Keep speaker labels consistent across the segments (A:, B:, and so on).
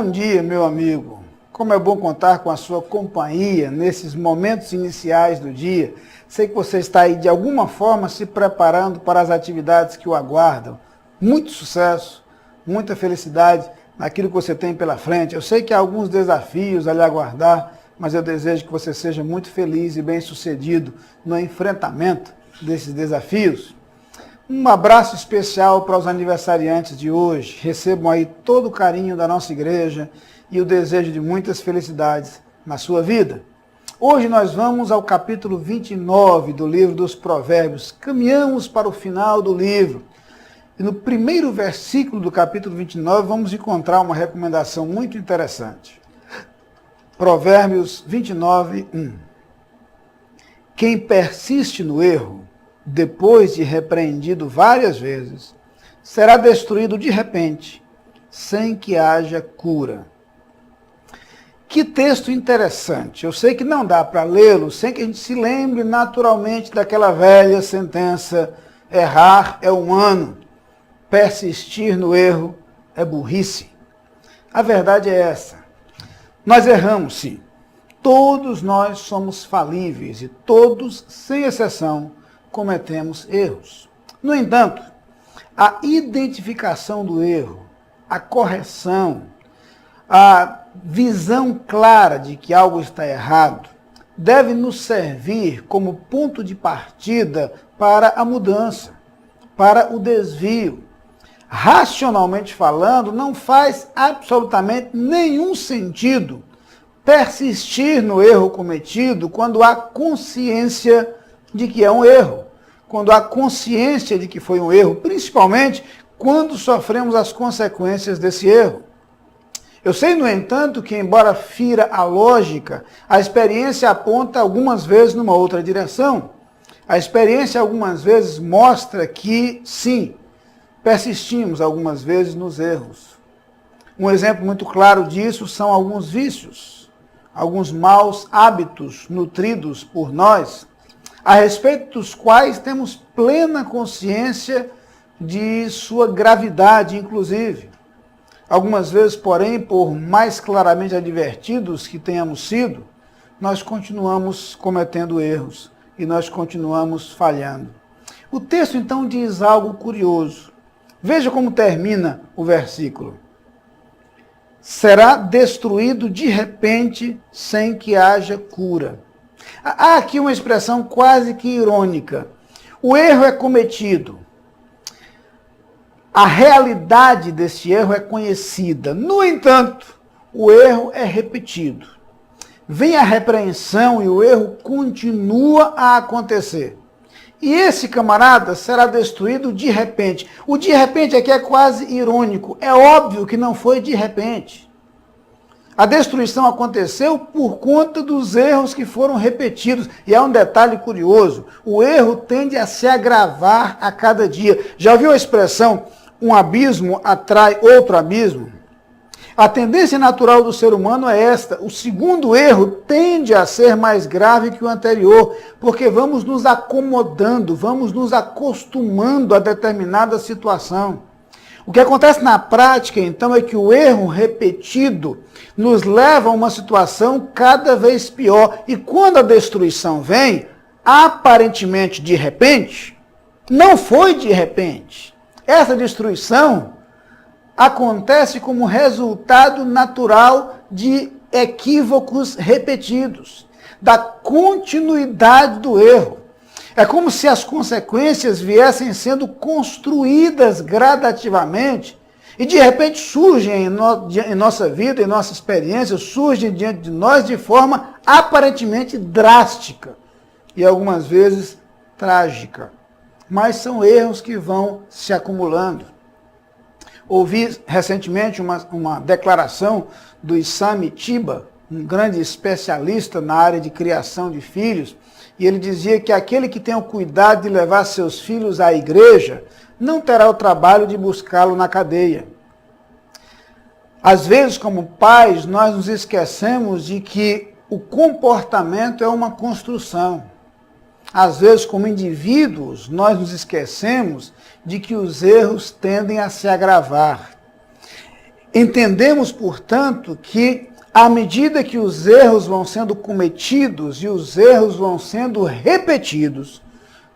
A: Bom dia, meu amigo. Como é bom contar com a sua companhia nesses momentos iniciais do dia. Sei que você está aí de alguma forma se preparando para as atividades que o aguardam. Muito sucesso, muita felicidade naquilo que você tem pela frente. Eu sei que há alguns desafios a lhe aguardar, mas eu desejo que você seja muito feliz e bem-sucedido no enfrentamento desses desafios. Um abraço especial para os aniversariantes de hoje. Recebam aí todo o carinho da nossa igreja e o desejo de muitas felicidades na sua vida. Hoje nós vamos ao capítulo 29 do livro dos Provérbios. Caminhamos para o final do livro. E no primeiro versículo do capítulo 29 vamos encontrar uma recomendação muito interessante. Provérbios 29, 1. Quem persiste no erro, depois de repreendido várias vezes, será destruído de repente, sem que haja cura. Que texto interessante. Eu sei que não dá para lê-lo sem que a gente se lembre naturalmente daquela velha sentença: errar é humano, persistir no erro é burrice. A verdade é essa. Nós erramos, sim. Todos nós somos falíveis e todos, sem exceção, cometemos erros. No entanto, a identificação do erro, a correção, a visão clara de que algo está errado, deve nos servir como ponto de partida para a mudança, para o desvio. Racionalmente falando, não faz absolutamente nenhum sentido persistir no erro cometido quando há consciência de que é um erro, quando há consciência de que foi um erro, principalmente quando sofremos as consequências desse erro. Eu sei, no entanto, que embora fira a lógica, a experiência aponta algumas vezes numa outra direção. A experiência algumas vezes mostra que, sim, persistimos algumas vezes nos erros. Um exemplo muito claro disso são alguns vícios, alguns maus hábitos nutridos por nós, a respeito dos quais temos plena consciência de sua gravidade, inclusive. Algumas vezes, porém, por mais claramente advertidos que tenhamos sido, nós continuamos cometendo erros e nós continuamos falhando. O texto, então, diz algo curioso. Veja como termina o versículo. Será destruído de repente, sem que haja cura. Há aqui uma expressão quase que irônica. O erro é cometido. A realidade desse erro é conhecida. No entanto, o erro é repetido. Vem a repreensão e o erro continua a acontecer. E esse camarada será destruído de repente. O de repente aqui é quase irônico. É óbvio que não foi de repente. A destruição aconteceu por conta dos erros que foram repetidos. E há um detalhe curioso. O erro tende a se agravar a cada dia. Já ouviu a expressão, um abismo atrai outro abismo? A tendência natural do ser humano é esta. O segundo erro tende a ser mais grave que o anterior, porque vamos nos acomodando, vamos nos acostumando a determinada situação. O que acontece na prática, então, é que o erro repetido nos leva a uma situação cada vez pior. E quando a destruição vem, aparentemente de repente, não foi de repente. Essa destruição acontece como resultado natural de equívocos repetidos, da continuidade do erro. É como se as consequências viessem sendo construídas gradativamente e de repente surgem em nossa vida, em nossa experiência, surgem diante de nós de forma aparentemente drástica e algumas vezes trágica. Mas são erros que vão se acumulando. Ouvi recentemente uma declaração do Isami Tiba, um grande especialista na área de criação de filhos, e ele dizia que aquele que tem o cuidado de levar seus filhos à igreja não terá o trabalho de buscá-lo na cadeia. Às vezes, como pais, nós nos esquecemos de que o comportamento é uma construção. Às vezes, como indivíduos, nós nos esquecemos de que os erros tendem a se agravar. Entendemos, portanto, que à medida que os erros vão sendo cometidos e os erros vão sendo repetidos,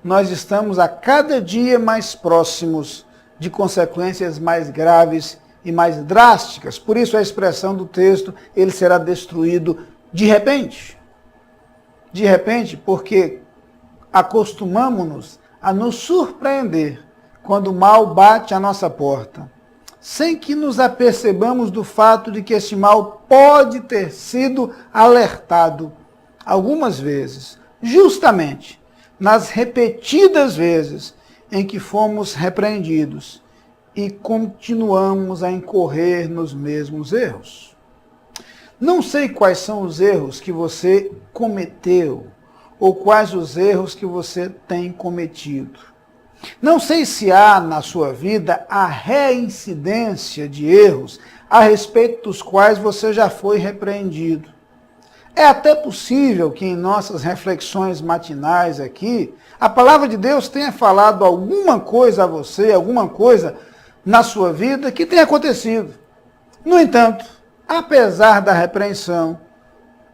A: nós estamos a cada dia mais próximos de consequências mais graves e mais drásticas. Por isso a expressão do texto, ele será destruído de repente. De repente, porque acostumamos-nos a nos surpreender quando o mal bate à nossa porta, sem que nos apercebamos do fato de que esse mal pode ter sido alertado algumas vezes, justamente nas repetidas vezes em que fomos repreendidos e continuamos a incorrer nos mesmos erros. Não sei quais são os erros que você cometeu ou quais os erros que você tem cometido. Não sei se há na sua vida a reincidência de erros a respeito dos quais você já foi repreendido. É até possível que em nossas reflexões matinais aqui, a palavra de Deus tenha falado alguma coisa a você, alguma coisa na sua vida que tenha acontecido. No entanto, apesar da repreensão,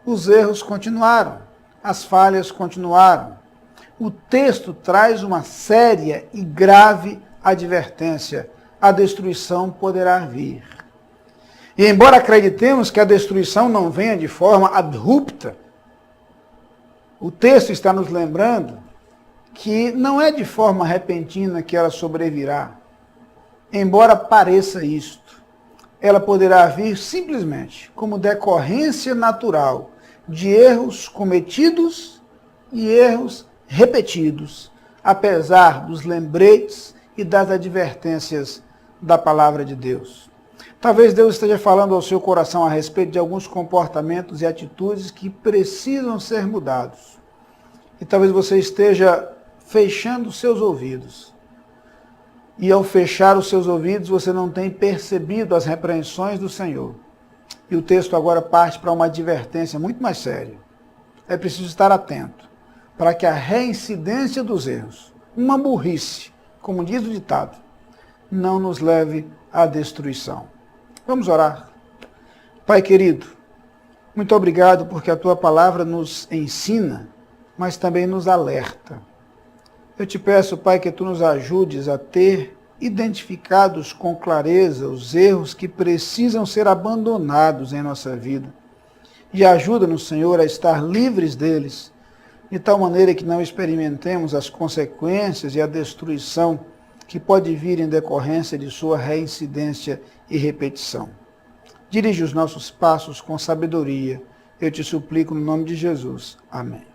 A: os erros continuaram, as falhas continuaram. O texto traz uma séria e grave advertência: a destruição poderá vir. E embora acreditemos que a destruição não venha de forma abrupta, o texto está nos lembrando que não é de forma repentina que ela sobrevirá. Embora pareça isto, ela poderá vir simplesmente como decorrência natural de erros cometidos e erros repetidos, apesar dos lembretes e das advertências da palavra de Deus. Talvez Deus esteja falando ao seu coração a respeito de alguns comportamentos e atitudes que precisam ser mudados. E talvez você esteja fechando os seus ouvidos. E ao fechar os seus ouvidos, você não tem percebido as repreensões do Senhor. E o texto agora parte para uma advertência muito mais séria. É preciso estar atento para que a reincidência dos erros, uma burrice, como diz o ditado, não nos leve à destruição. Vamos orar. Pai querido, muito obrigado porque a Tua palavra nos ensina, mas também nos alerta. Eu te peço, Pai, que Tu nos ajudes a ter identificados com clareza os erros que precisam ser abandonados em nossa vida. E ajuda-nos, Senhor, a estar livres deles, de tal maneira que não experimentemos as consequências e a destruição que pode vir em decorrência de sua reincidência e repetição. Dirige os nossos passos com sabedoria. Eu te suplico no nome de Jesus. Amém.